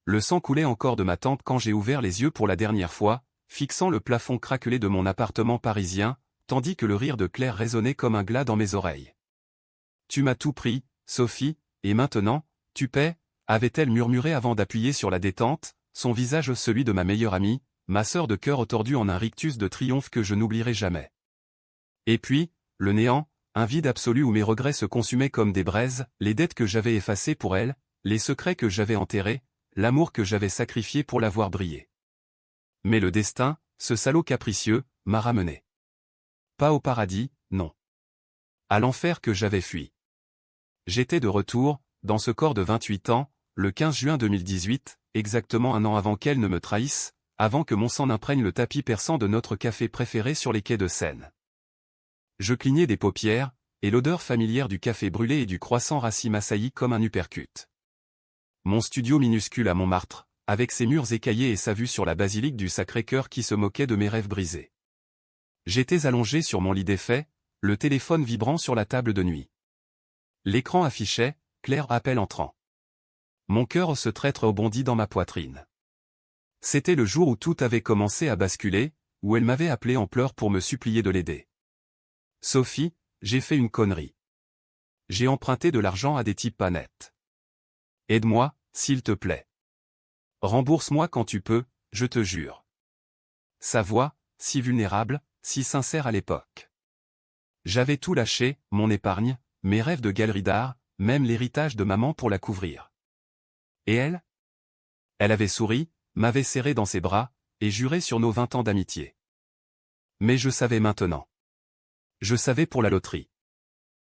Le sang coulait encore de ma tempe quand j'ai ouvert les yeux pour la dernière fois, fixant le plafond craquelé de mon appartement parisien, tandis que le rire de Claire résonnait comme un glas dans mes oreilles. « Tu m'as tout pris, Sophie, et maintenant, tu paies ?» avait-elle murmuré avant d'appuyer sur la détente, son visage celui de ma meilleure amie, ma sœur de cœur tordu en un rictus de triomphe que je n'oublierai jamais. Et puis, le néant, un vide absolu où mes regrets se consumaient comme des braises, les dettes que j'avais effacées pour elle, les secrets que j'avais enterrés, l'amour que j'avais sacrifié pour la voir briller. Mais le destin, ce salaud capricieux, m'a ramené. Pas au paradis, non. À l'enfer que j'avais fui. J'étais de retour, dans ce corps de 28 ans, le 15 juin 2018, exactement un an avant qu'elle ne me trahisse, avant que mon sang n'imprègne le tapis perçant de notre café préféré sur les quais de Seine. Je clignais des paupières, et l'odeur familière du café brûlé et du croissant rassis m'assaillit comme un uppercut. Mon studio minuscule à Montmartre, avec ses murs écaillés et sa vue sur la basilique du Sacré-Cœur qui se moquait de mes rêves brisés. J'étais allongé sur mon lit défait, le téléphone vibrant sur la table de nuit. L'écran affichait « Claire appel entrant ». Mon cœur se traître rebondit dans ma poitrine. C'était le jour où tout avait commencé à basculer, où elle m'avait appelé en pleurs pour me supplier de l'aider. « Sophie, j'ai fait une connerie. J'ai emprunté de l'argent à des types pas nets. Aide-moi, s'il te plaît. Rembourse-moi quand tu peux, je te jure. » Sa voix, si vulnérable, si sincère à l'époque. J'avais tout lâché, mon épargne, mes rêves de galerie d'art, même l'héritage de maman pour la couvrir. Et elle ? Elle avait souri, m'avait serré dans ses bras, et juré sur nos 20 ans d'amitié. Mais je savais maintenant. Je savais pour la loterie.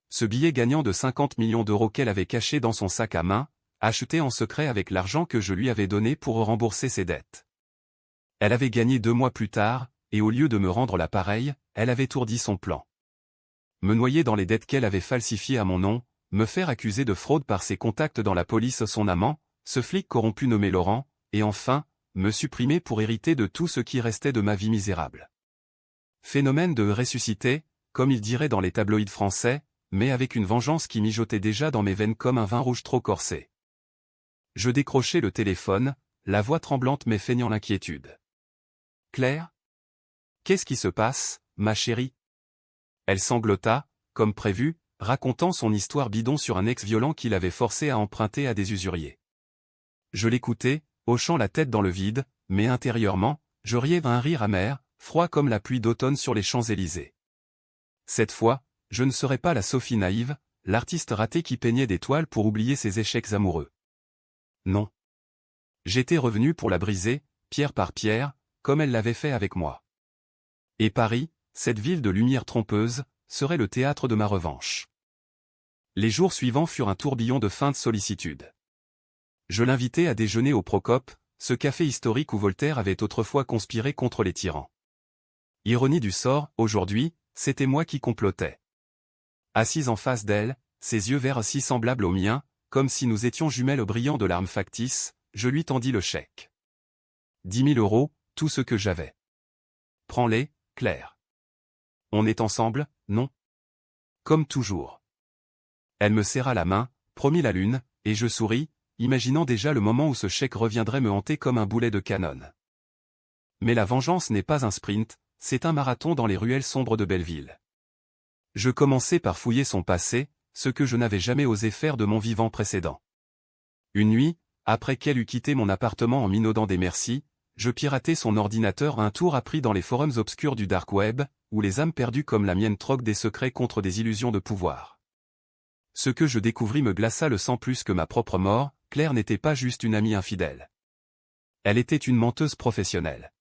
Ce billet gagnant de 50 millions d'euros qu'elle avait caché dans son sac à main, acheté en secret avec l'argent que je lui avais donné pour rembourser ses dettes. Elle avait gagné 2 mois plus tard, et au lieu de me rendre l'appareil, elle avait ourdi son plan. Me noyer dans les dettes qu'elle avait falsifiées à mon nom, me faire accuser de fraude par ses contacts dans la police son amant, ce flic corrompu nommé Laurent, et enfin, me supprimer pour hériter de tout ce qui restait de ma vie misérable. Phénomène de ressuscité, comme il dirait dans les tabloïds français, mais avec une vengeance qui mijotait déjà dans mes veines comme un vin rouge trop corsé. Je décrochai le téléphone, la voix tremblante mais feignant l'inquiétude. « Claire ? Qu'est-ce qui se passe, ma chérie ?» Elle sanglota, comme prévu, racontant son histoire bidon sur un ex violent qui l'avait forcée à emprunter à des usuriers. Je l'écoutais, hochant la tête dans le vide, mais intérieurement, je riais un rire amer, froid comme la pluie d'automne sur les Champs-Élysées. Cette fois, je ne serais pas la Sophie naïve, l'artiste raté qui peignait des toiles pour oublier ses échecs amoureux. Non. J'étais revenu pour la briser, pierre par pierre, comme elle l'avait fait avec moi. Et Paris, cette ville de lumière trompeuse, serait le théâtre de ma revanche. Les jours suivants furent un tourbillon de feintes sollicitudes. Je l'invitai à déjeuner au Procope, ce café historique où Voltaire avait autrefois conspiré contre les tyrans. Ironie du sort, aujourd'hui, c'était moi qui complotais. Assise en face d'elle, ses yeux verts si semblables aux miens, comme si nous étions jumelles brillant de larmes factices, je lui tendis le chèque. 10 000 euros, tout ce que j'avais. Prends-les, Claire. On est ensemble, non ? Comme toujours. Elle me serra la main, promit la lune, et je souris, imaginant déjà le moment où ce chèque reviendrait me hanter comme un boulet de canon. Mais la vengeance n'est pas un sprint, c'est un marathon dans les ruelles sombres de Belleville. Je commençai par fouiller son passé, ce que je n'avais jamais osé faire de mon vivant précédent. Une nuit, après qu'elle eut quitté mon appartement en minaudant des merci, je piratai son ordinateur un tour appris dans les forums obscurs du dark web, où les âmes perdues comme la mienne troquent des secrets contre des illusions de pouvoir. Ce que je découvris me glaça le sang plus que ma propre mort, Claire n'était pas juste une amie infidèle. Elle était une menteuse professionnelle.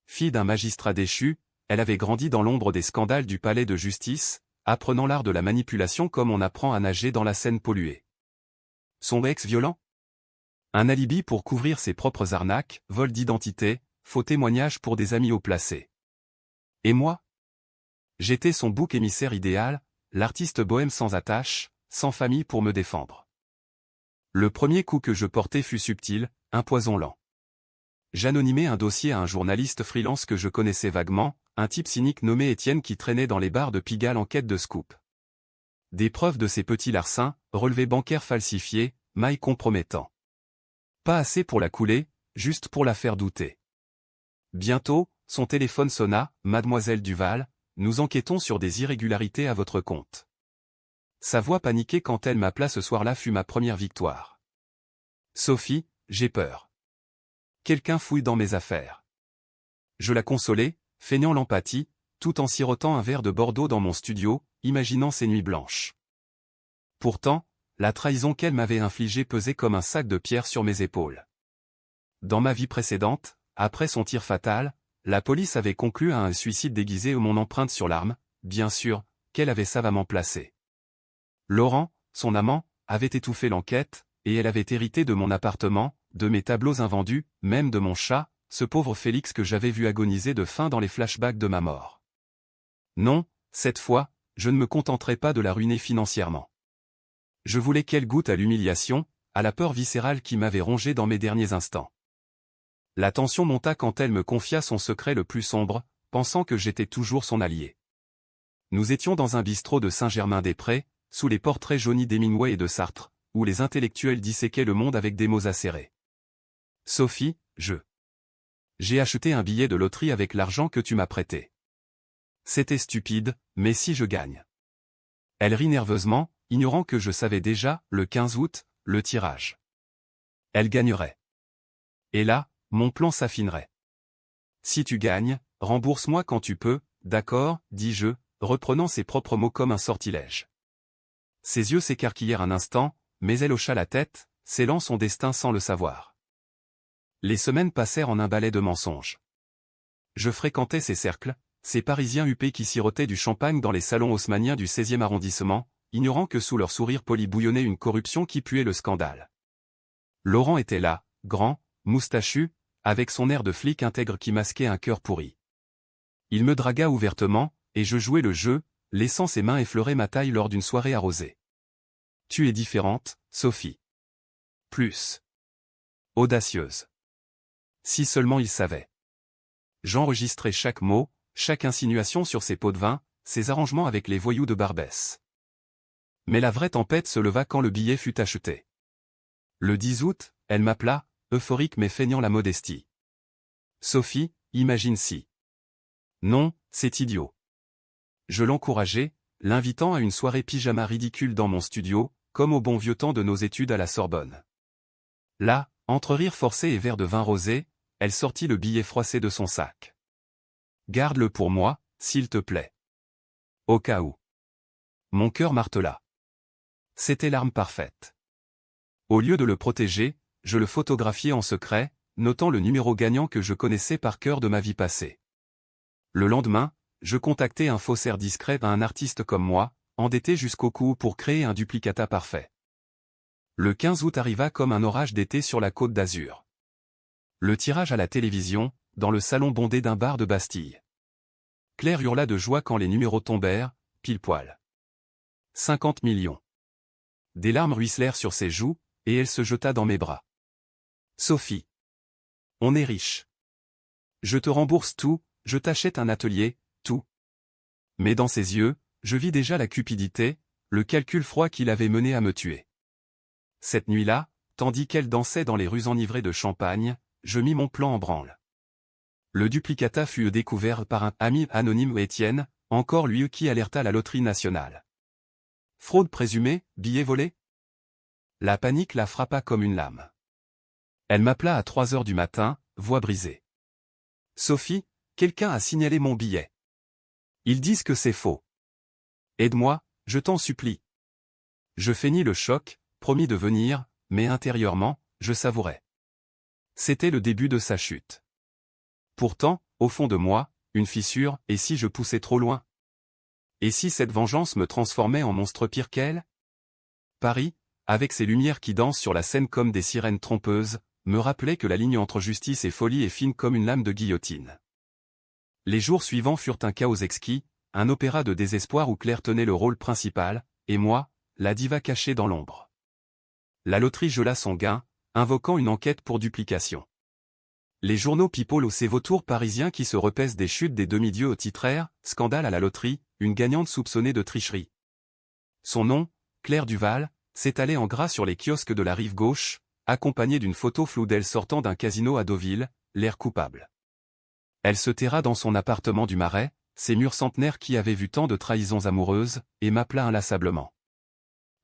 Fille d'un magistrat déchu, elle avait grandi dans l'ombre des scandales du palais de justice, apprenant l'art de la manipulation comme on apprend à nager dans la Seine polluée. Son ex-violent ? Un alibi pour couvrir ses propres arnaques, vol d'identité, faux témoignages pour des amis haut placés. Et moi ? J'étais son bouc émissaire idéal, l'artiste bohème sans attache, sans famille pour me défendre. Le premier coup que je portai fut subtil, un poison lent. J'anonymai un dossier à un journaliste freelance que je connaissais vaguement, un type cynique nommé Étienne qui traînait dans les bars de Pigalle en quête de scoop. Des preuves de ces petits larcins, relevés bancaires falsifiés, mailles compromettants. Pas assez pour la couler, juste pour la faire douter. Bientôt, son téléphone sonna. Mademoiselle Duval, nous enquêtons sur des irrégularités à votre compte. Sa voix paniquée quand elle m'appela ce soir-là fut ma première victoire. Sophie, j'ai peur. Quelqu'un fouille dans mes affaires. Je la consolai, feignant l'empathie, tout en sirotant un verre de Bordeaux dans mon studio, imaginant ces nuits blanches. Pourtant, la trahison qu'elle m'avait infligée pesait comme un sac de pierre sur mes épaules. Dans ma vie précédente, après son tir fatal, la police avait conclu à un suicide déguisé où mon empreinte sur l'arme, bien sûr, qu'elle avait savamment placée. Laurent, son amant, avait étouffé l'enquête, et elle avait hérité de mon appartement, de mes tableaux invendus, même de mon chat, ce pauvre Félix que j'avais vu agoniser de faim dans les flashbacks de ma mort. Non, cette fois, je ne me contenterai pas de la ruiner financièrement. Je voulais qu'elle goûte à l'humiliation, à la peur viscérale qui m'avait rongé dans mes derniers instants. La tension monta quand elle me confia son secret le plus sombre, pensant que j'étais toujours son allié. Nous étions dans un bistrot de Saint-Germain-des-Prés, sous les portraits jaunis d'Hemingway et de Sartre, où les intellectuels disséquaient le monde avec des mots acérés. Sophie, j'ai acheté un billet de loterie avec l'argent que tu m'as prêté. C'était stupide, mais si je gagne. Elle rit nerveusement, ignorant que je savais déjà, le 15 août, le tirage. Elle gagnerait. Et là, mon plan s'affinerait. Si tu gagnes, rembourse-moi quand tu peux, d'accord, dis-je, reprenant ses propres mots comme un sortilège. Ses yeux s'écarquillèrent un instant, mais elle hocha la tête, scellant son destin sans le savoir. Les semaines passèrent en un balai de mensonges. Je fréquentais ces cercles, ces Parisiens huppés qui sirotaient du champagne dans les salons haussmanniens du 16e arrondissement, ignorant que sous leur sourire poli bouillonnait une corruption qui puait le scandale. Laurent était là, grand, moustachu, avec son air de flic intègre qui masquait un cœur pourri. Il me dragua ouvertement, et je jouai le jeu, laissant ses mains effleurer ma taille lors d'une soirée arrosée. Tu es différente, Sophie. Plus audacieuse. Si seulement il savait. J'enregistrais chaque mot, chaque insinuation sur ses pots de vin, ses arrangements avec les voyous de Barbès. Mais la vraie tempête se leva quand le billet fut acheté. Le 10 août, elle m'appela, euphorique mais feignant la modestie. Sophie, imagine si. Non, c'est idiot. Je l'encourageai, l'invitant à une soirée pyjama ridicule dans mon studio, comme au bon vieux temps de nos études à la Sorbonne. Là, entre rires forcés et verre de vin rosé, elle sortit le billet froissé de son sac. Garde-le pour moi, s'il te plaît. Au cas où. Mon cœur martela. C'était l'arme parfaite. Au lieu de le protéger, je le photographiai en secret, notant le numéro gagnant que je connaissais par cœur de ma vie passée. Le lendemain, je contactai un faussaire discret à un artiste comme moi, endetté jusqu'au cou pour créer un duplicata parfait. Le 15 août arriva comme un orage d'été sur la Côte d'Azur. Le tirage à la télévision, dans le salon bondé d'un bar de Bastille. Claire hurla de joie quand les numéros tombèrent, pile poil. 50 millions. Des larmes ruisselèrent sur ses joues, et elle se jeta dans mes bras. Sophie. On est riche. Je te rembourse tout, je t'achète un atelier, tout. Mais dans ses yeux, je vis déjà la cupidité, le calcul froid qui l'avait mené à me tuer. Cette nuit-là, tandis qu'elle dansait dans les rues enivrées de champagne, je mis mon plan en branle. Le duplicata fut découvert par un ami anonyme Étienne, encore lui qui alerta la loterie nationale. Fraude présumée, billet volé? La panique la frappa comme une lame. Elle m'appela à 3 heures du matin, voix brisée. Sophie, quelqu'un a signalé mon billet. Ils disent que c'est faux. Aide-moi, je t'en supplie. Je feignis le choc, promis de venir, mais intérieurement, je savourais. C'était le début de sa chute. Pourtant, au fond de moi, une fissure, et si je poussais trop loin? Et si cette vengeance me transformait en monstre pire qu'elle? Paris, avec ses lumières qui dansent sur la scène comme des sirènes trompeuses, me rappelait que la ligne entre justice et folie est fine comme une lame de guillotine. Les jours suivants furent un chaos exquis, un opéra de désespoir où Claire tenait le rôle principal, et moi, la diva cachée dans l'ombre. La loterie gela son gain, invoquant une enquête pour duplication. Les journaux people aux ces vautours parisiens qui se repaissent des chutes des demi-dieux au titraire, scandale à la loterie, une gagnante soupçonnée de tricherie. Son nom, Claire Duval, s'étalait en gras sur les kiosques de la rive gauche, accompagnée d'une photo floue d'elle sortant d'un casino à Deauville, l'air coupable. Elle se terra dans son appartement du Marais, ces murs centenaires qui avaient vu tant de trahisons amoureuses, et m'appela inlassablement.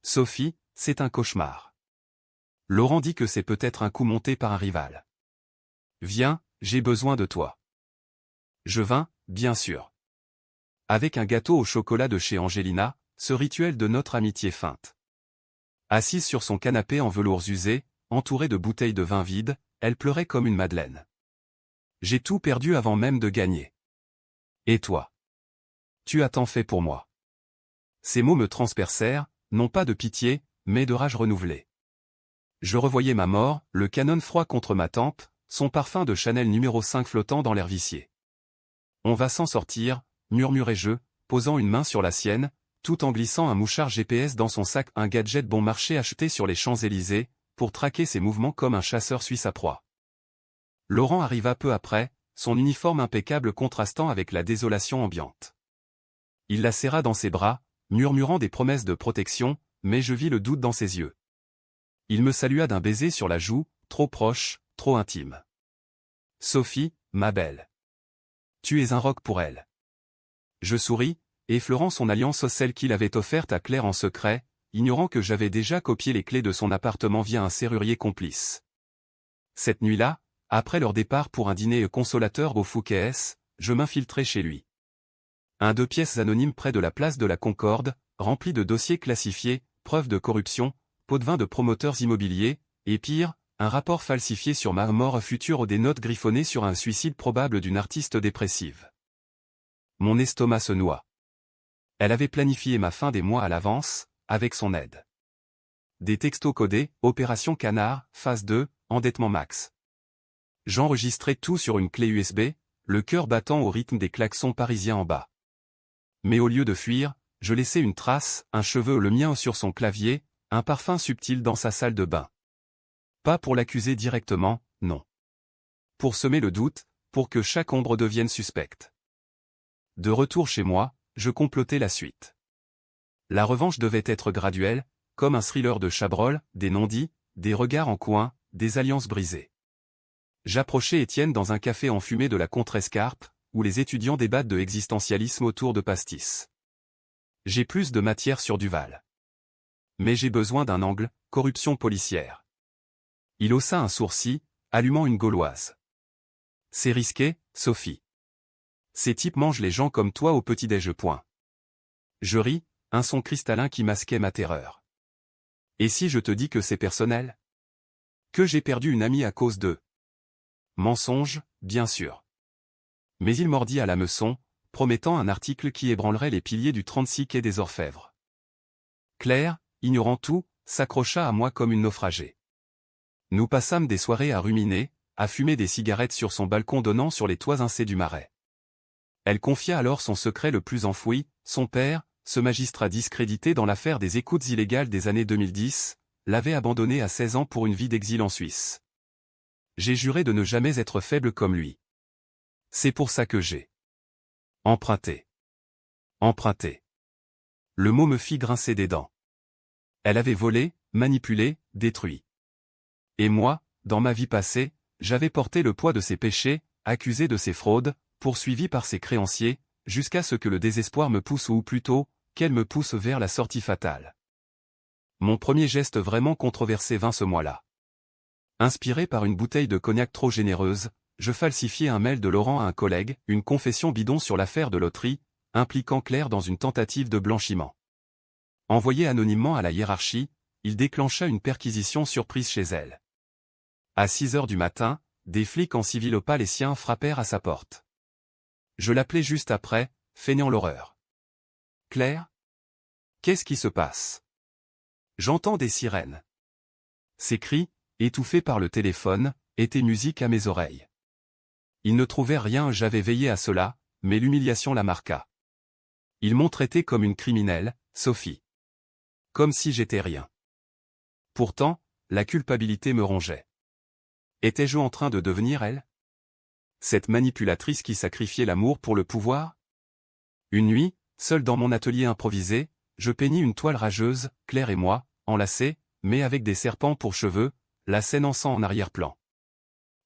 Sophie, c'est un cauchemar. Laurent dit que c'est peut-être un coup monté par un rival. Viens, j'ai besoin de toi. Je vins, bien sûr. Avec un gâteau au chocolat de chez Angelina, ce rituel de notre amitié feinte. Assise sur son canapé en velours usé, entourée de bouteilles de vin vides, elle pleurait comme une madeleine. J'ai tout perdu avant même de gagner. Et toi? Tu as tant fait pour moi. Ces mots me transpercèrent, non pas de pitié, mais de rage renouvelée. Je revoyais ma mort, le canon froid contre ma tempe, son parfum de Chanel numéro 5 flottant dans l'air vicié. On va s'en sortir, murmurai-je, posant une main sur la sienne, tout en glissant un mouchard GPS dans son sac, un gadget bon marché acheté sur les Champs-Élysées, pour traquer ses mouvements comme un chasseur suisse à proie. Laurent arriva peu après, son uniforme impeccable contrastant avec la désolation ambiante. Il la serra dans ses bras, murmurant des promesses de protection, mais je vis le doute dans ses yeux. Il me salua d'un baiser sur la joue, trop proche, trop intime. Sophie, ma belle. Tu es un roc pour elle. Je souris, effleurant son alliance, celle qu'il avait offerte à Claire en secret, ignorant que j'avais déjà copié les clés de son appartement via un serrurier complice. Cette nuit-là, après leur départ pour un dîner consolateur au Fouquet's, je m'infiltrai chez lui. Un 2 pièces anonyme près de la place de la Concorde, rempli de dossiers classifiés, preuves de corruption, pots de vin de promoteurs immobiliers, et pire, un rapport falsifié sur ma mort future ou des notes griffonnées sur un suicide probable d'une artiste dépressive. Mon estomac se noua. Elle avait planifié ma fin des mois à l'avance, avec son aide. Des textos codés, Opération Canard, phase 2, endettement max. J'enregistrais tout sur une clé USB, le cœur battant au rythme des klaxons parisiens en bas. Mais au lieu de fuir, je laissais une trace, un cheveu le mien sur son clavier, un parfum subtil dans sa salle de bain. Pas pour l'accuser directement, non. Pour semer le doute, pour que chaque ombre devienne suspecte. De retour chez moi, je complotais la suite. La revanche devait être graduelle, comme un thriller de Chabrol, des non-dits, des regards en coin, des alliances brisées. J'approchais Étienne dans un café enfumé de la Contrescarpe, où les étudiants débattent de existentialisme autour de pastis. J'ai plus de matière sur Duval. Mais j'ai besoin d'un angle, corruption policière. Il haussa un sourcil, allumant une gauloise. C'est risqué, Sophie. Ces types mangent les gens comme toi au petit-déj. Point. Je ris, un son cristallin qui masquait ma terreur. Et si je te dis que c'est personnel? Que j'ai perdu une amie à cause d'eux? Mensonge, bien sûr. Mais il mordit à l'hameçon, promettant un article qui ébranlerait les piliers du 36 quai des Orfèvres. Claire, ignorant tout, s'accrocha à moi comme une naufragée. Nous passâmes des soirées à ruminer, à fumer des cigarettes sur son balcon donnant sur les toits incés du Marais. Elle confia alors son secret le plus enfoui, son père, ce magistrat discrédité dans l'affaire des écoutes illégales des années 2010, l'avait abandonné à 16 ans pour une vie d'exil en Suisse. J'ai juré de ne jamais être faible comme lui. C'est pour ça que j'ai emprunté. Emprunté. Le mot me fit grincer des dents. Elle avait volé, manipulé, détruit. Et moi, dans ma vie passée, j'avais porté le poids de ses péchés, accusé de ses fraudes, poursuivi par ses créanciers, jusqu'à ce que le désespoir me pousse ou plutôt, qu'elle me pousse vers la sortie fatale. Mon premier geste vraiment controversé vint ce mois-là. Inspiré par une bouteille de cognac trop généreuse, je falsifiai un mail de Laurent à un collègue, une confession bidon sur l'affaire de loterie, impliquant Claire dans une tentative de blanchiment. Envoyé anonymement à la hiérarchie, il déclencha une perquisition surprise chez elle. À 6 heures du matin, des flics en civil opalessiens frappèrent à sa porte. Je l'appelai juste après, feignant l'horreur. « Claire ? Qu'est-ce qui se passe ? J'entends des sirènes. » Ces cris, étouffés par le téléphone, étaient musique à mes oreilles. Ils ne trouvaient rien, j'avais veillé à cela, mais l'humiliation la marqua. Ils m'ont traité comme une criminelle, Sophie. Comme si j'étais rien. Pourtant, la culpabilité me rongeait. Étais-je en train de devenir elle? Cette manipulatrice qui sacrifiait l'amour pour le pouvoir? Une nuit, seul dans mon atelier improvisé, je peignis une toile rageuse, Claire et moi, enlacés, mais avec des serpents pour cheveux, la scène en sang en arrière-plan.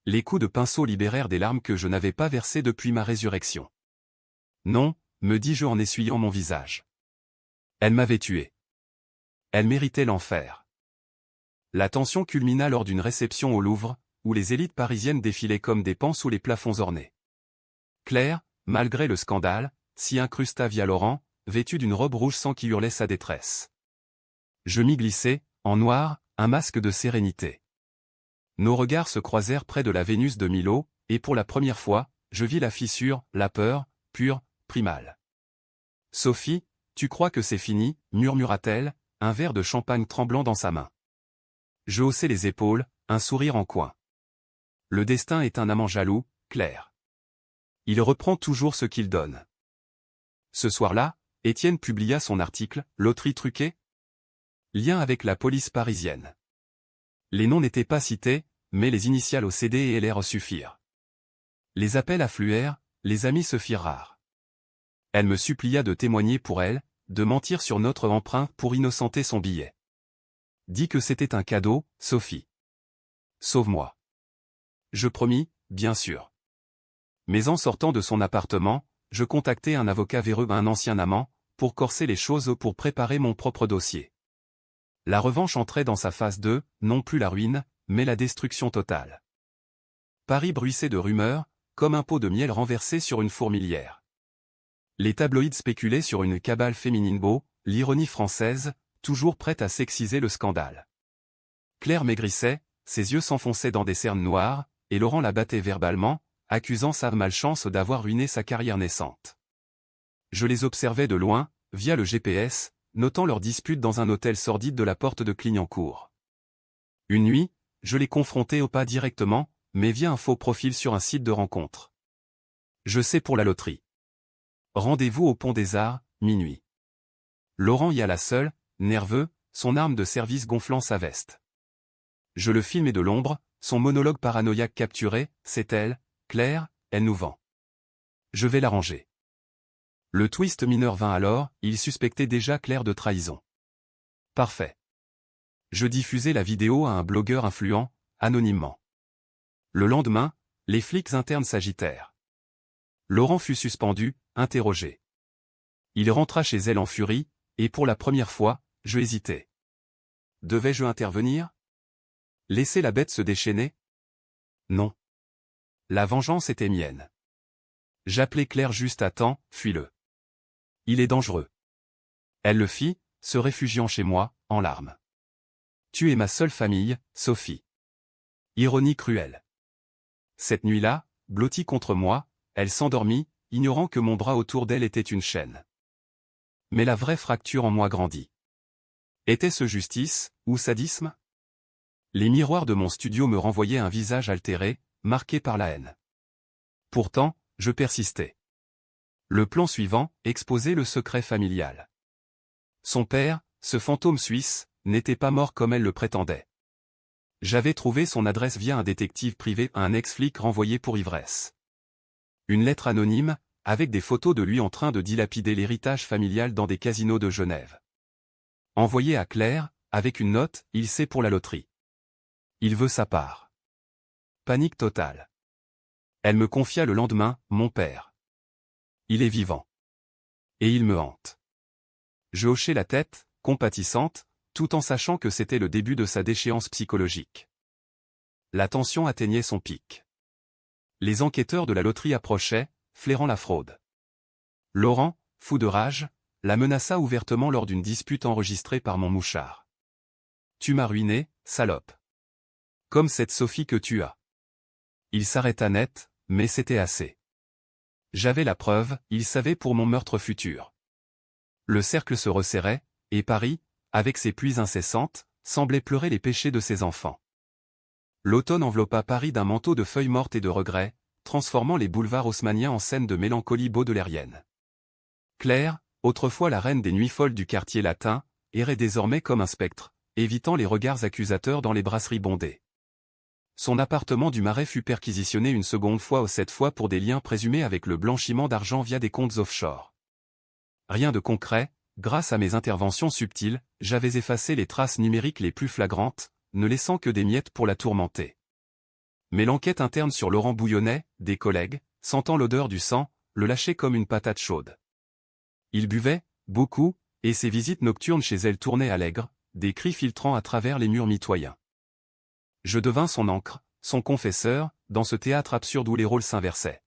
Les coups de pinceau libérèrent des larmes que je n'avais pas versées depuis ma résurrection. Non, me dis-je en essuyant mon visage. Elle m'avait tué. Elle méritait l'enfer. La tension culmina lors d'une réception au Louvre, où les élites parisiennes défilaient comme des paons sous les plafonds ornés. Claire, malgré le scandale, s'y incrusta via Laurent, vêtue d'une robe rouge sang qui hurlait sa détresse. Je m'y glissai, en noir, un masque de sérénité. Nos regards se croisèrent près de la Vénus de Milo, et pour la première fois, je vis la fissure, la peur, pure, primale. « Sophie, tu crois que c'est fini » murmura-t-elle, un verre de champagne tremblant dans sa main. Je haussai les épaules, un sourire en coin. Le destin est un amant jaloux, Claire. Il reprend toujours ce qu'il donne. Ce soir-là, Étienne publia son article « Loterie truquée ?» Lien avec la police parisienne. Les noms n'étaient pas cités, mais les initiales au CD et LR suffirent. Les appels affluèrent, les amis se firent rares. Elle me supplia de témoigner pour elle, de mentir sur notre emprunt pour innocenter son billet. Dis que c'était un cadeau, Sophie. Sauve-moi. Je promis, bien sûr. Mais en sortant de son appartement, je contactai un avocat véreux, un ancien amant, pour corser les choses pour préparer mon propre dossier. La revanche entrait dans sa phase 2, non plus la ruine, mais la destruction totale. Paris bruissait de rumeurs, comme un pot de miel renversé sur une fourmilière. Les tabloïds spéculaient sur une cabale féminine beau, l'ironie française, toujours prête à sexiser le scandale. Claire maigrissait, ses yeux s'enfonçaient dans des cernes noires, et Laurent la battait verbalement, accusant sa malchance d'avoir ruiné sa carrière naissante. Je les observais de loin, via le GPS, notant leur dispute dans un hôtel sordide de la porte de Clignancourt. Une nuit, je les confrontais au pas directement, mais via un faux profil sur un site de rencontre. Je sais pour la loterie. Rendez-vous au Pont des Arts, minuit. Laurent y alla seul, nerveux, son arme de service gonflant sa veste. Je le filmais de l'ombre, son monologue paranoïaque capturé, c'est elle, Claire, elle nous vend. Je vais l'arranger. Le twist mineur vint alors, il suspectait déjà Claire de trahison. Parfait. Je diffusai la vidéo à un blogueur influent, anonymement. Le lendemain, les flics internes s'agitèrent. Laurent fut suspendu, interrogé. Il rentra chez elle en furie, et pour la première fois, je hésitais. Devais-je intervenir? Laisser la bête se déchaîner? Non. La vengeance était mienne. J'appelai Claire juste à temps, fuis-le. Il est dangereux. Elle le fit, se réfugiant chez moi, en larmes. Tu es ma seule famille, Sophie. Ironie cruelle. Cette nuit-là, blottie contre moi, elle s'endormit, ignorant que mon bras autour d'elle était une chaîne. Mais la vraie fracture en moi grandit. Était-ce justice, ou sadisme? Les miroirs de mon studio me renvoyaient un visage altéré, marqué par la haine. Pourtant, je persistais. Le plan suivant exposait le secret familial. Son père, ce fantôme suisse, n'était pas mort comme elle le prétendait. J'avais trouvé son adresse via un détective privé, un ex-flic renvoyé pour ivresse. Une lettre anonyme, avec des photos de lui en train de dilapider l'héritage familial dans des casinos de Genève. Envoyée à Claire, avec une note, il sait pour la loterie. Il veut sa part. Panique totale. Elle me confia le lendemain, mon père. Il est vivant. Et il me hante. Je hochai la tête, compatissante, tout en sachant que c'était le début de sa déchéance psychologique. La tension atteignait son pic. Les enquêteurs de la loterie approchaient, flairant la fraude. Laurent, fou de rage, la menaça ouvertement lors d'une dispute enregistrée par mon mouchard. « Tu m'as ruiné, salope. Comme cette Sophie que tu as. » Il s'arrêta net, mais c'était assez. J'avais la preuve, il savait pour mon meurtre futur. Le cercle se resserrait, et Paris, avec ses pluies incessantes, semblait pleurer les péchés de ses enfants. L'automne enveloppa Paris d'un manteau de feuilles mortes et de regrets, transformant les boulevards haussmanniens en scènes de mélancolie baudelairienne. Claire, autrefois la reine des nuits folles du quartier latin, errait désormais comme un spectre, évitant les regards accusateurs dans les brasseries bondées. Son appartement du Marais fut perquisitionné une seconde fois, cette fois pour des liens présumés avec le blanchiment d'argent via des comptes offshore. Rien de concret, grâce à mes interventions subtiles, j'avais effacé les traces numériques les plus flagrantes, ne laissant que des miettes pour la tourmenter. Mais l'enquête interne sur Laurent bouillonnait, des collègues, sentant l'odeur du sang, le lâchaient comme une patate chaude. Il buvait, beaucoup, et ses visites nocturnes chez elle tournaient allègres, des cris filtrant à travers les murs mitoyens. Je devins son ancre, son confesseur, dans ce théâtre absurde où les rôles s'inversaient.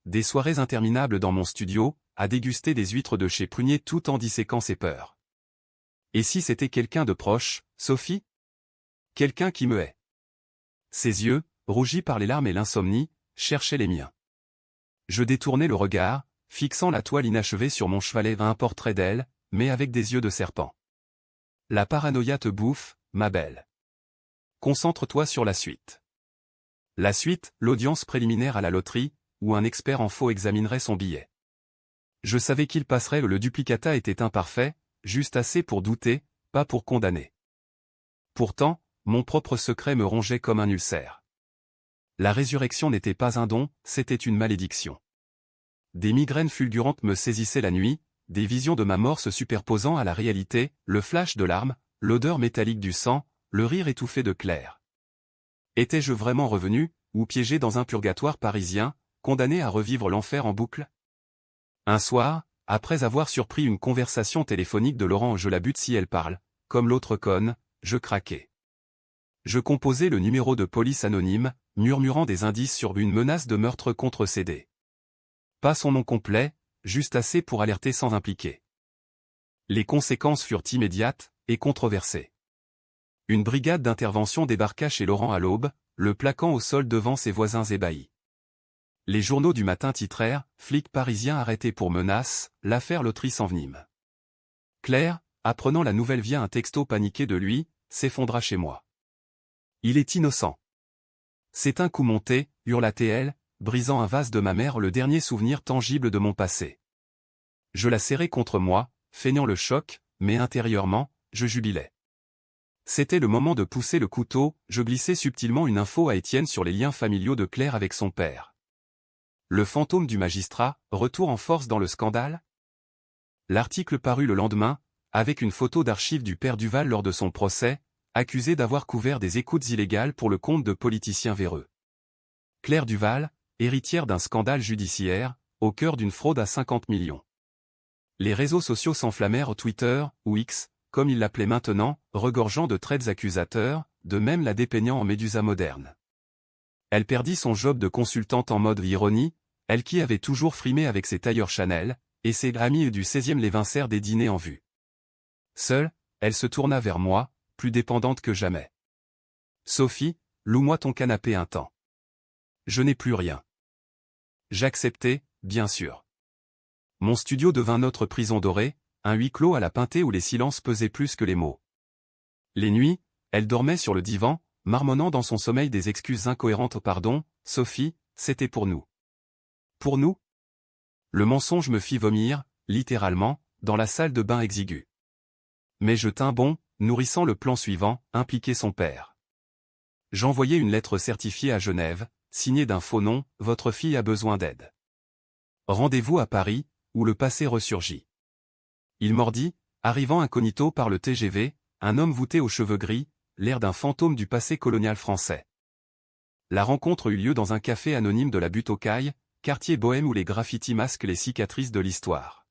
Des soirées interminables dans mon studio, à déguster des huîtres de chez Prunier tout en disséquant ses peurs. Et si c'était quelqu'un de proche, Sophie? Quelqu'un qui me hait. Ses yeux, rougis par les larmes et l'insomnie, cherchaient les miens. Je détournai le regard, fixant la toile inachevée sur mon chevalet un portrait d'elle, mais avec des yeux de serpent. La paranoïa te bouffe, ma belle. Concentre-toi sur la suite. La suite, l'audience préliminaire à la loterie, où un expert en faux examinerait son billet. Je savais qu'il passerait, le duplicata était imparfait, juste assez pour douter, pas pour condamner. Pourtant, mon propre secret me rongeait comme un ulcère. La résurrection n'était pas un don, c'était une malédiction. Des migraines fulgurantes me saisissaient la nuit, des visions de ma mort se superposant à la réalité, le flash de l'arme, l'odeur métallique du sang, le rire étouffé de Claire. Étais-je vraiment revenu, ou piégé dans un purgatoire parisien, condamné à revivre l'enfer en boucle? Un soir, après avoir surpris une conversation téléphonique de Laurent, je la bute si elle parle, comme l'autre conne, je craquai. Je composai le numéro de police anonyme, murmurant des indices sur une menace de meurtre contre CD. Pas son nom complet, juste assez pour alerter sans impliquer. Les conséquences furent immédiates et controversées. Une brigade d'intervention débarqua chez Laurent à l'aube, le plaquant au sol devant ses voisins ébahis. Les journaux du matin titrèrent « Flic parisien arrêté pour menace, l'affaire loterie s'envenime ». Claire, apprenant la nouvelle via un texto paniqué de lui, s'effondra chez moi. Il est innocent. C'est un coup monté, hurla-t-elle, brisant un vase de ma mère, le dernier souvenir tangible de mon passé. Je la serrai contre moi, feignant le choc, mais intérieurement, je jubilais. C'était le moment de pousser le couteau, je glissai subtilement une info à Étienne sur les liens familiaux de Claire avec son père. Le fantôme du magistrat, retour en force dans le scandale? L'article parut le lendemain, avec une photo d'archives du père Duval lors de son procès, accusé d'avoir couvert des écoutes illégales pour le compte de politiciens véreux. Claire Duval, héritière d'un scandale judiciaire, au cœur d'une fraude à 50 millions. Les réseaux sociaux s'enflammèrent, Twitter, ou X, comme il l'appelait maintenant, regorgeant de traits accusateurs, de même la dépeignant en Médusa moderne. Elle perdit son job de consultante en mode ironie, elle qui avait toujours frimé avec ses tailleurs Chanel, et ses amis du 16e l'évincèrent des dîners en vue. Seule, elle se tourna vers moi, plus dépendante que jamais. « Sophie, loue-moi ton canapé un temps. Je n'ai plus rien. » J'acceptai, bien sûr. Mon studio devint notre prison dorée, un huis clos à la Pintée où les silences pesaient plus que les mots. Les nuits, elle dormait sur le divan, marmonnant dans son sommeil des excuses incohérentes. « Pardon, Sophie, c'était pour nous. » Pour nous? Le mensonge me fit vomir, littéralement, dans la salle de bain exiguë. Mais je tins bon, nourrissant le plan suivant, impliquer son père. J'envoyai une lettre certifiée à Genève, signée d'un faux nom, « Votre fille a besoin d'aide. Rendez-vous à Paris, » où le passé ressurgit. Il mordit, arrivant incognito par le TGV, un homme voûté aux cheveux gris, l'air d'un fantôme du passé colonial français. La rencontre eut lieu dans un café anonyme de la Butte aux Cailles, quartier bohème où les graffitis masquent les cicatrices de l'histoire.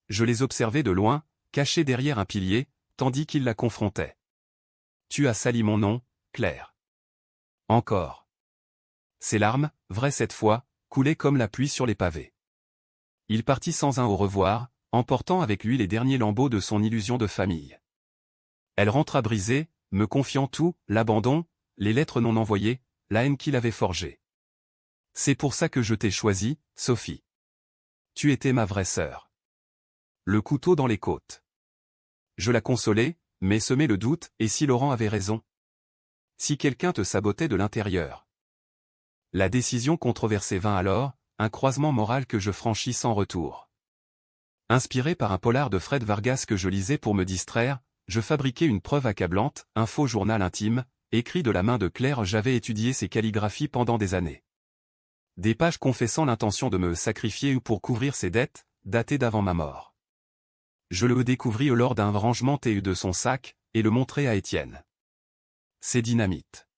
Je les observais de loin, cachés derrière un pilier, tandis qu'il la confrontait. « Tu as sali mon nom, Claire. » Encore. Ses larmes, vraies cette fois, coulaient comme la pluie sur les pavés. Il partit sans un au revoir, emportant avec lui les derniers lambeaux de son illusion de famille. Elle rentra brisée, me confiant tout, l'abandon, les lettres non envoyées, la haine qu'il avait forgée. « C'est pour ça que je t'ai choisie, Sophie. Tu étais ma vraie sœur. » Le couteau dans les côtes. Je la consolais, mais semais le doute, et si Laurent avait raison? Si quelqu'un te sabotait de l'intérieur? La décision controversée vint alors, un croisement moral que je franchis sans retour. Inspiré par un polar de Fred Vargas que je lisais pour me distraire, je fabriquai une preuve accablante, un faux journal intime, écrit de la main de Claire. J'avais étudié ses calligraphies pendant des années. Des pages confessant l'intention de me sacrifier pour couvrir ses dettes, datées d'avant ma mort. Je le découvris lors d'un rangement de son sac, et le montrai à Étienne. c'est dynamite.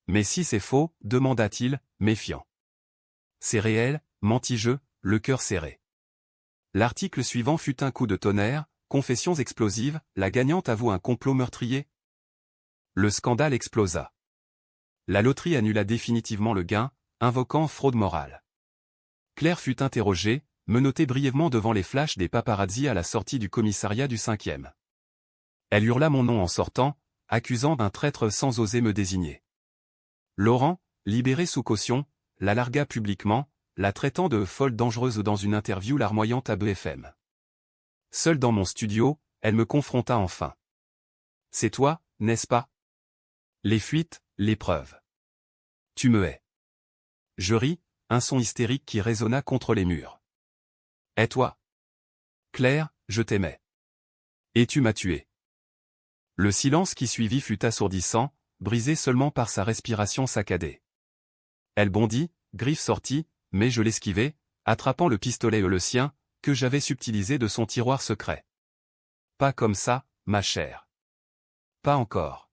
Mais si c'est faux, demanda-t-il, méfiant. C'est réel, mentis-je, le cœur serré. L'article suivant fut un coup de tonnerre, confessions explosives, la gagnante avoue un complot meurtrier. Le scandale explosa. La loterie annula définitivement le gain, invoquant fraude morale. Claire fut interrogée, menottée brièvement devant les flashs des paparazzis à la sortie du commissariat du 5e. Elle hurla mon nom en sortant, accusant d'un traître sans oser me désigner. Laurent, libéré sous caution, la largua publiquement, la traitant de folle dangereuse dans une interview larmoyante à BFM. Seule dans mon studio, elle me confronta enfin. « C'est toi, n'est-ce pas ? Les fuites, les preuves. Tu me hais. » Je ris, un son hystérique qui résonna contre les murs. « Et toi ? Claire, je t'aimais. Et tu m'as tué. » Le silence qui suivit fut assourdissant, brisé seulement par sa respiration saccadée. Elle bondit, griffe sortie, mais je l'esquivai, attrapant le pistolet le sien, que j'avais subtilisé de son tiroir secret. Pas comme ça, ma chère. Pas encore.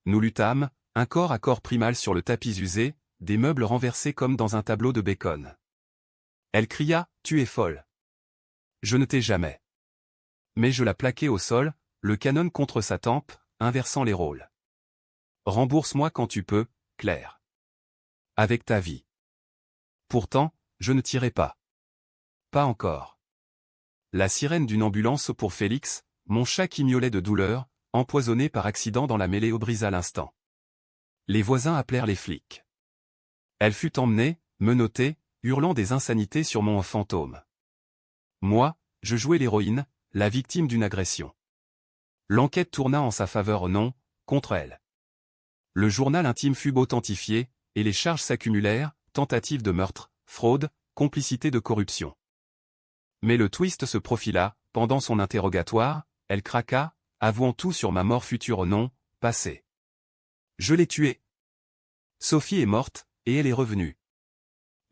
Nous luttâmes, un corps à corps primal sur le tapis usé, des meubles renversés comme dans un tableau de Bacon. Elle cria, « Tu es folle. » Je ne t'ai jamais. Mais je la plaquai au sol, le canon contre sa tempe, inversant les rôles. Rembourse-moi quand tu peux, Claire. Avec ta vie. Pourtant, je ne tirais pas. Pas encore. La sirène d'une ambulance pour Félix, mon chat qui miaulait de douleur, empoisonné par accident dans la mêlée brisa l'instant. Les voisins appelèrent les flics. Elle fut emmenée, menottée, hurlant des insanités sur mon fantôme. Moi, je jouais l'héroïne, la victime d'une agression. L'enquête tourna en sa faveur non, contre elle. Le journal intime fut authentifié, et les charges s'accumulèrent, tentative de meurtre, fraude, complicité de corruption. Mais le twist se profila, pendant son interrogatoire, elle craqua, avouant tout sur ma mort future non, passée. Je l'ai tuée. Sophie est morte, et elle est revenue.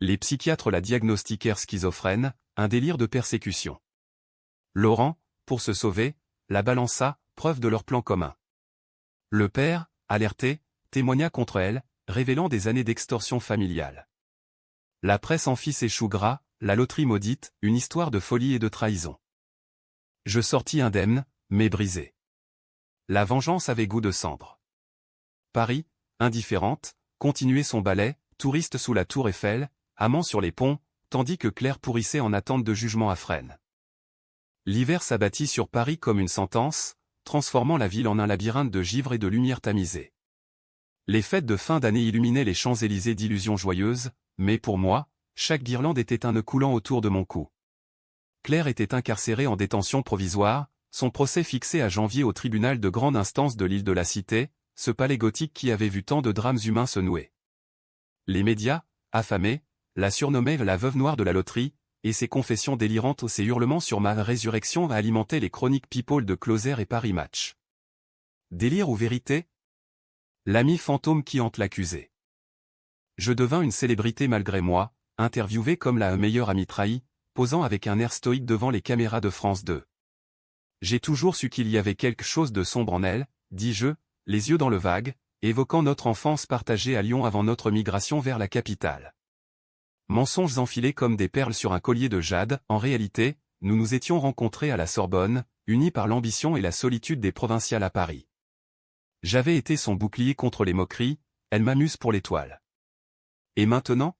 Les psychiatres la diagnostiquèrent schizophrène, un délire de persécution. Laurent, pour se sauver, la balança, preuve de leur plan commun. Le père, alerté, témoigna contre elle, révélant des années d'extorsion familiale. La presse en fit ses choux gras, la loterie maudite, une histoire de folie et de trahison. Je sortis indemne, mais brisé. La vengeance avait goût de cendre. Paris, indifférente, continuait son ballet, touriste sous la tour Eiffel, amant sur les ponts, tandis que Claire pourrissait en attente de jugement à Fresnes. L'hiver s'abattit sur Paris comme une sentence, transformant la ville en un labyrinthe de givre et de lumière tamisée. Les fêtes de fin d'année illuminaient les Champs-Élysées d'illusions joyeuses, mais pour moi, chaque guirlande était un nœud coulant autour de mon cou. Claire était incarcérée en détention provisoire, son procès fixé à janvier au tribunal de grande instance de l'île de la Cité, ce palais gothique qui avait vu tant de drames humains se nouer. Les médias, affamés, la surnommaient la veuve noire de la loterie, et ses confessions délirantes ou ses hurlements sur ma résurrection alimentaient les chroniques people de Closer et Paris Match. Délire ou vérité ? L'ami fantôme qui hante l'accusé. Je devins une célébrité malgré moi, interviewé comme la meilleure amie trahie, posant avec un air stoïque devant les caméras de France 2. J'ai toujours su qu'il y avait quelque chose de sombre en elle, dis-je, les yeux dans le vague, évoquant notre enfance partagée à Lyon avant notre migration vers la capitale. Mensonges enfilés comme des perles sur un collier de jade, en réalité, nous nous étions rencontrés à la Sorbonne, unis par l'ambition et la solitude des provinciales à Paris. J'avais été son bouclier contre les moqueries, elle m'amuse pour l'étoile. Et maintenant ?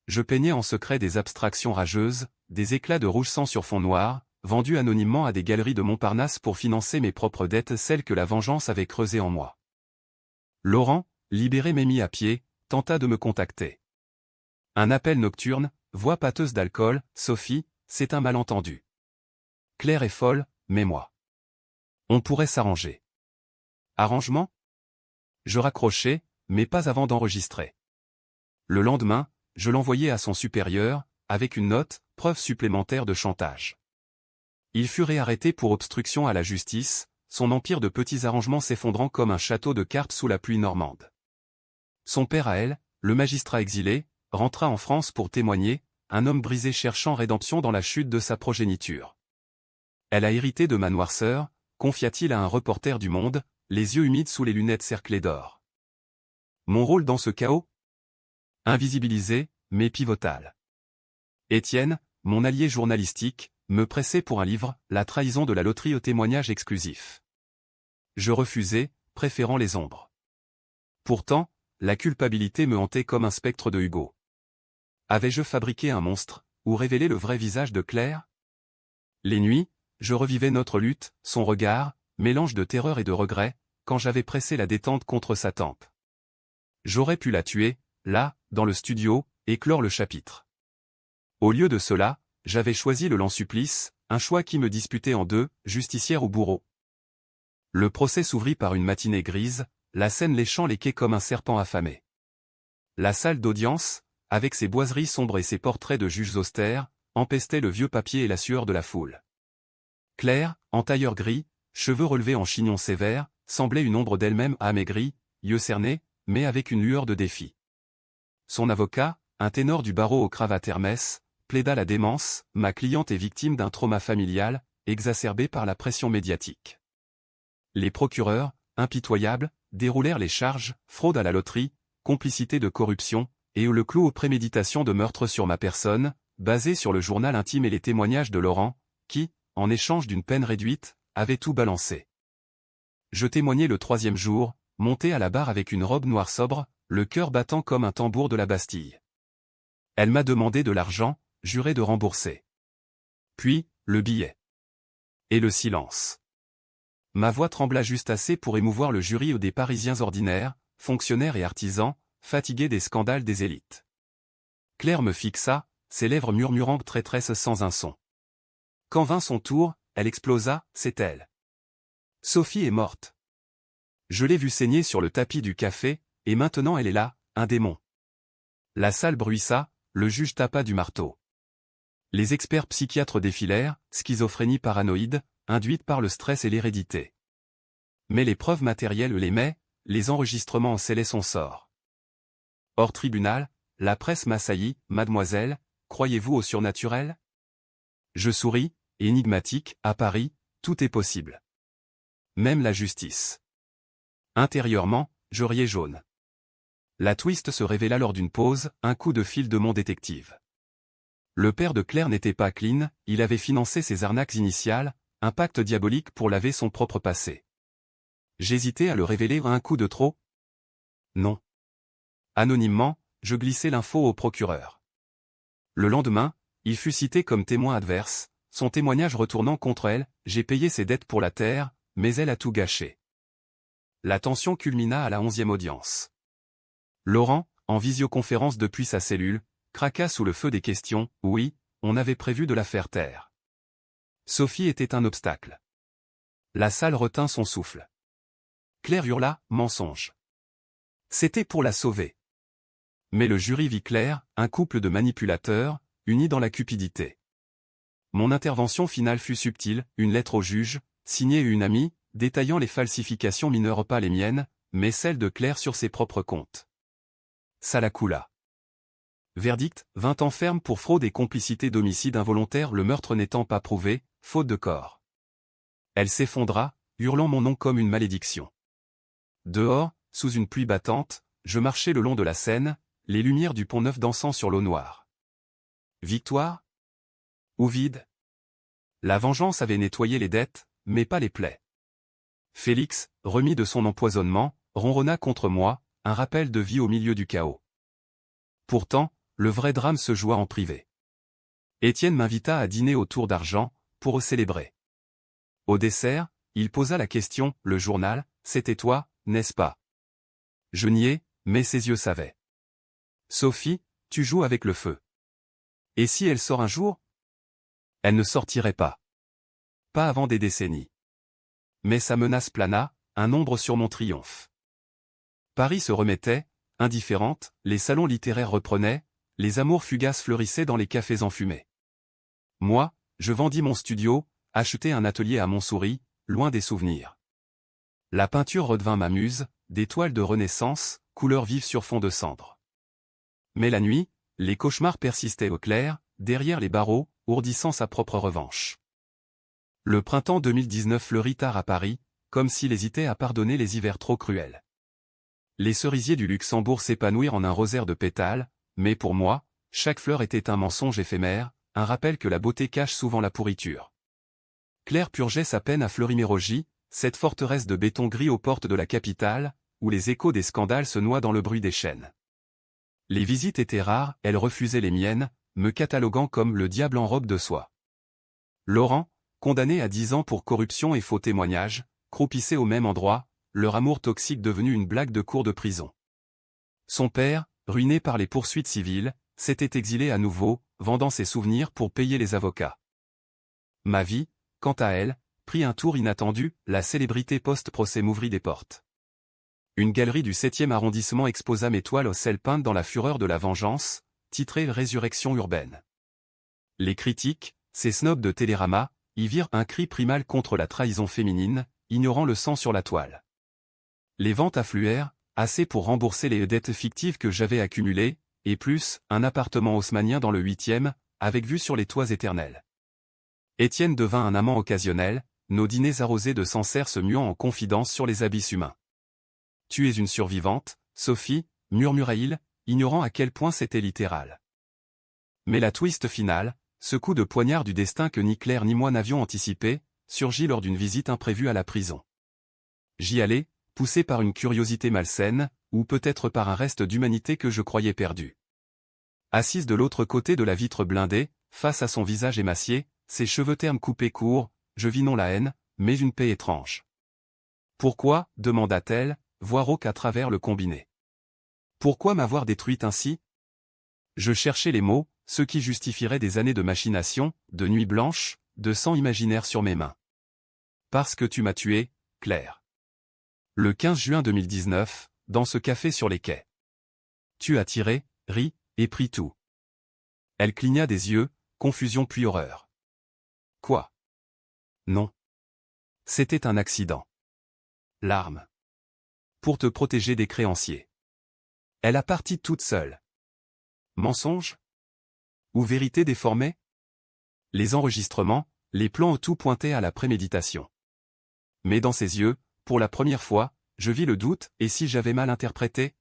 Je peignais en secret des abstractions rageuses, des éclats de rouge sang sur fond noir, vendus anonymement à des galeries de Montparnasse pour financer mes propres dettes, celles que la vengeance avait creusées en moi. Laurent, libéré mais mis à pied, tenta de me contacter. Un appel nocturne, voix pâteuse d'alcool, Sophie, c'est un malentendu. Claire est folle, mais moi. On pourrait s'arranger. Arrangement ? Je raccrochai, mais pas avant d'enregistrer. Le lendemain, je l'envoyai à son supérieur, avec une note, preuve supplémentaire de chantage. Il fut réarrêté pour obstruction à la justice, son empire de petits arrangements s'effondrant comme un château de cartes sous la pluie normande. Son père à elle, le magistrat exilé, rentra en France pour témoigner, un homme brisé cherchant rédemption dans la chute de sa progéniture. Elle a hérité de ma noirceur, confia-t-il à un reporter du Monde, les yeux humides sous les lunettes cerclées d'or. Mon rôle dans ce chaos? Invisibilisé, mais pivotal. Étienne, mon allié journalistique, me pressait pour un livre, La trahison de la loterie au témoignage exclusif. Je refusais, préférant les ombres. Pourtant, la culpabilité me hantait comme un spectre de Hugo. Avais-je fabriqué un monstre, ou révélé le vrai visage de Claire? Les nuits, je revivais notre lutte, son regard, mélange de terreur et de regret, quand j'avais pressé la détente contre sa tempe. J'aurais pu la tuer, là, dans le studio, et clore le chapitre. Au lieu de cela, j'avais choisi le lent supplice, un choix qui me disputait en deux, justicière ou bourreau. Le procès s'ouvrit par une matinée grise, la scène léchant les quais comme un serpent affamé. La salle d'audience, avec ses boiseries sombres et ses portraits de juges austères, empestait le vieux papier et la sueur de la foule. Claire, en tailleur gris, cheveux relevés en chignon sévère, semblait une ombre d'elle-même amaigrie, yeux cernés, mais avec une lueur de défi. Son avocat, un ténor du barreau aux cravates Hermès, plaida la démence, ma cliente est victime d'un trauma familial, exacerbé par la pression médiatique. Les procureurs, impitoyables, déroulèrent les charges, fraude à la loterie, complicité de corruption, et le clou aux préméditations de meurtre sur ma personne, basé sur le journal intime et les témoignages de Laurent, qui, en échange d'une peine réduite, avait tout balancé. Je témoignai le 3e jour, monté à la barre avec une robe noire sobre, le cœur battant comme un tambour de la Bastille. Elle m'a demandé de l'argent, juré de rembourser. Puis, le billet. Et le silence. Ma voix trembla juste assez pour émouvoir le jury des Parisiens ordinaires, fonctionnaires et artisans, fatigués des scandales des élites. Claire me fixa, ses lèvres murmurant traîtresse sans un son. Quand vint son tour, elle explosa, c'est elle. Sophie est morte. Je l'ai vue saigner sur le tapis du café, et maintenant elle est là, un démon. La salle bruissa, le juge tapa du marteau. Les experts psychiatres défilèrent, schizophrénie paranoïde, induite par le stress et l'hérédité. Mais les preuves matérielles l'aimaient, les enregistrements en scellaient son sort. Hors tribunal, la presse m'assaillit, mademoiselle, croyez-vous au surnaturel? Je souris, énigmatique, à Paris, tout est possible. Même la justice. Intérieurement, je riais jaune. La twist se révéla lors d'une pause, un coup de fil de mon détective. Le père de Claire n'était pas clean, il avait financé ses arnaques initiales, un pacte diabolique pour laver son propre passé. J'hésitais à le révéler à un coup de trop. Non. Anonymement, je glissai l'info au procureur. Le lendemain, il fut cité comme témoin adverse, son témoignage retournant contre elle, j'ai payé ses dettes pour la terre, mais elle a tout gâché. La tension culmina à la 11e audience. Laurent, en visioconférence depuis sa cellule, craqua sous le feu des questions, oui, on avait prévu de la faire taire. Sophie était un obstacle. La salle retint son souffle. Claire hurla, mensonge. C'était pour la sauver. Mais le jury vit Claire, un couple de manipulateurs, unis dans la cupidité. Mon intervention finale fut subtile, une lettre au juge, signée une amie, détaillant les falsifications mineures pas les miennes, mais celles de Claire sur ses propres comptes. Ça la coula. Verdict, 20 ans ferme pour fraude et complicité d'homicide involontaire, le meurtre n'étant pas prouvé, faute de corps. Elle s'effondra, hurlant mon nom comme une malédiction. Dehors, sous une pluie battante, je marchais le long de la Seine, les lumières du Pont-Neuf dansant sur l'eau noire. Victoire? Ou vide? La vengeance avait nettoyé les dettes, mais pas les plaies. Félix, remis de son empoisonnement, ronronna contre moi, un rappel de vie au milieu du chaos. Pourtant, le vrai drame se joua en privé. Étienne m'invita à dîner au tour d'argent, pour célébrer. Au dessert, il posa la question, le journal, c'était toi, n'est-ce pas? Je niai, mais ses yeux savaient. Sophie, tu joues avec le feu. Et si elle sort un jour? Elle ne sortirait pas. Pas avant des décennies. Mais sa menace plana, un ombre sur mon triomphe. Paris se remettait, indifférente, les salons littéraires reprenaient, les amours fugaces fleurissaient dans les cafés enfumés. Moi, je vendis mon studio, achetai un atelier à Montsouris, loin des souvenirs. La peinture redevint ma muse, des toiles de Renaissance, couleurs vives sur fond de cendre. Mais la nuit, les cauchemars persistaient au clair, derrière les barreaux, ourdissant sa propre revanche. Le printemps 2019 fleurit tard à Paris, comme s'il hésitait à pardonner les hivers trop cruels. Les cerisiers du Luxembourg s'épanouirent en un rosaire de pétales, mais pour moi, chaque fleur était un mensonge éphémère, un rappel que la beauté cache souvent la pourriture. Claire purgeait sa peine à Fleury-Mérogis, cette forteresse de béton gris aux portes de la capitale, où les échos des scandales se noient dans le bruit des chaînes. Les visites étaient rares, elle refusait les miennes, me cataloguant comme le diable en robe de soie. Laurent, condamné à 10 ans pour corruption et faux témoignages, croupissait au même endroit, leur amour toxique devenu une blague de cour de prison. Son père, ruiné par les poursuites civiles, s'était exilé à nouveau, vendant ses souvenirs pour payer les avocats. Ma vie, quant à elle, prit un tour inattendu, la célébrité post-procès m'ouvrit des portes. Une galerie du 7e arrondissement exposa mes toiles aux sel peintes dans la fureur de la vengeance, titrée Résurrection urbaine. Les critiques, ces snobs de Télérama, y virent un cri primal contre la trahison féminine, ignorant le sang sur la toile. Les ventes affluèrent, assez pour rembourser les dettes fictives que j'avais accumulées, et plus, un appartement haussmannien dans le 8e, avec vue sur les toits éternels. Étienne devint un amant occasionnel, nos dîners arrosés de Sancerre se muant en confidence sur les abysses humains. « Tu es une survivante, Sophie » murmura-t-il, ignorant à quel point c'était littéral. Mais la twist finale, ce coup de poignard du destin que ni Claire ni moi n'avions anticipé, surgit lors d'une visite imprévue à la prison. J'y allais, poussé par une curiosité malsaine, ou peut-être par un reste d'humanité que je croyais perdu. Assise de l'autre côté de la vitre blindée, face à son visage émacié, ses cheveux ternes coupés courts, je vis non la haine, mais une paix étrange. « Pourquoi » demanda-t-elle, voix rauque à travers le combiné. « Pourquoi m'avoir détruite ainsi ?» Je cherchais les mots, ceux qui justifieraient des années de machination, de nuits blanches, de sang imaginaire sur mes mains. « Parce que tu m'as tué, Claire. » Le 15 juin 2019, dans ce café sur les quais. Tu as tiré, ri, et pris tout. Elle cligna des yeux, confusion puis horreur. Quoi? Non. C'était un accident. Larmes. Pour te protéger des créanciers. Elle a parti toute seule. Mensonge? Ou vérité déformée? Les enregistrements, les plans tout pointaient à la préméditation. Mais dans ses yeux, pour la première fois, je vis le doute, et si j'avais mal interprété?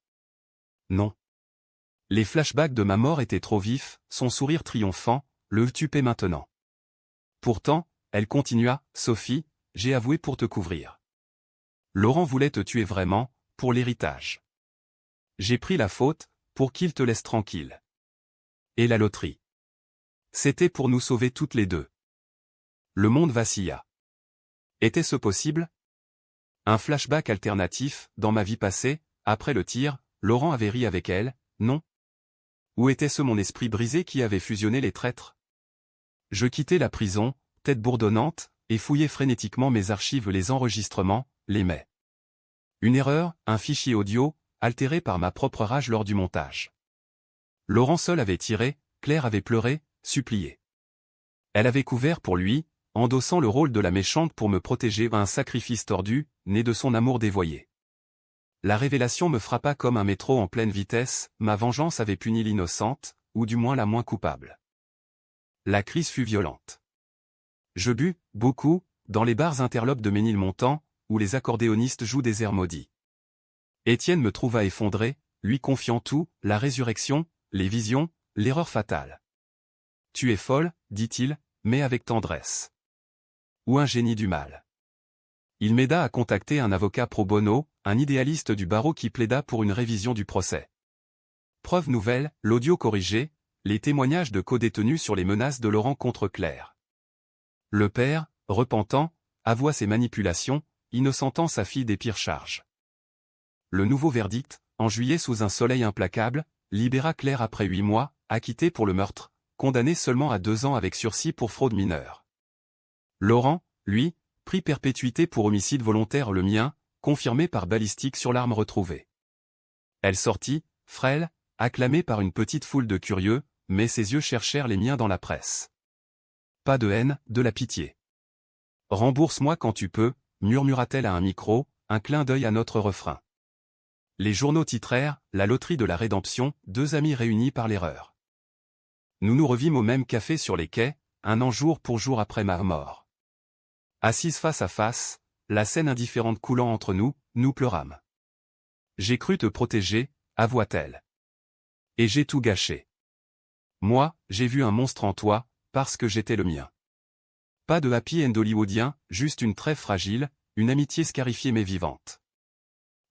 Non. Les flashbacks de ma mort étaient trop vifs, son sourire triomphant, le tupait maintenant. Pourtant, elle continua, Sophie, j'ai avoué pour te couvrir. Laurent voulait te tuer vraiment, pour l'héritage. J'ai pris la faute, pour qu'il te laisse tranquille. Et la loterie. C'était pour nous sauver toutes les deux. Le monde vacilla. Était-ce possible? Un flashback alternatif, dans ma vie passée, après le tir, Laurent avait ri avec elle, non? Ou était-ce mon esprit brisé qui avait fusionné les traîtres? Je quittais la prison, tête bourdonnante, et fouillais frénétiquement mes archives, les enregistrements, les mets. Une erreur, un fichier audio, altéré par ma propre rage lors du montage. Laurent seul avait tiré, Claire avait pleuré, supplié. Elle avait couvert pour lui, endossant le rôle de la méchante pour me protéger d'un sacrifice tordu, né de son amour dévoyé. La révélation me frappa comme un métro en pleine vitesse, ma vengeance avait puni l'innocente, ou du moins la moins coupable. La crise fut violente. Je bus, beaucoup, dans les bars interlopes de Ménilmontant, où les accordéonistes jouent des airs maudits. Étienne me trouva effondré, lui confiant tout, la résurrection, les visions, l'erreur fatale. « Tu es folle, dit-il, mais avec tendresse. Ou un génie du mal. » Il m'aida à contacter un avocat pro bono, un idéaliste du barreau qui plaida pour une révision du procès. Preuve nouvelle, l'audio corrigé, les témoignages de co-détenus sur les menaces de Laurent contre Claire. Le père, repentant, avoua ses manipulations, innocentant sa fille des pires charges. Le nouveau verdict, en juillet sous un soleil implacable, libéra Claire après 8 mois, acquittée pour le meurtre, condamnée seulement à 2 ans avec sursis pour fraude mineure. Laurent, lui, prit perpétuité pour homicide volontaire, le mien, confirmé par balistique sur l'arme retrouvée. Elle sortit, frêle, acclamée par une petite foule de curieux, mais ses yeux cherchèrent les miens dans la presse. Pas de haine, de la pitié. Rembourse-moi quand tu peux, murmura-t-elle à un micro, un clin d'œil à notre refrain. Les journaux titrèrent « La loterie de la rédemption, 2 amis réunis par l'erreur ». Nous nous revîmes au même café sur les quais, un an jour pour jour après ma mort. Assises face à face, la scène indifférente coulant entre nous, nous pleurâmes. J'ai cru te protéger, avoua-t-elle. Et j'ai tout gâché. Moi, j'ai vu un monstre en toi, parce que j'étais le mien. Pas de happy end hollywoodien, juste une trêve fragile, une amitié scarifiée mais vivante.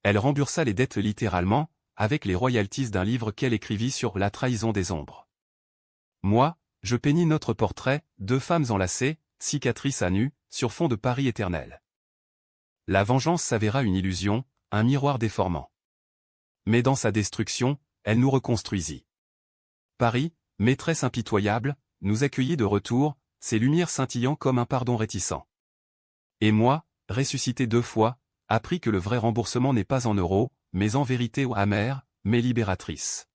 Elle remboursa les dettes littéralement, avec les royalties d'un livre qu'elle écrivit sur la trahison des ombres. Moi, je peignis notre portrait, deux femmes enlacées, cicatrices à nu, sur fond de Paris éternel. La vengeance s'avéra une illusion, un miroir déformant. Mais dans sa destruction, elle nous reconstruisit. Paris, maîtresse impitoyable, nous accueillit de retour, ses lumières scintillant comme un pardon réticent. Et moi, ressuscité 2 fois, appris que le vrai remboursement n'est pas en euros, mais en vérité amère, mais libératrice.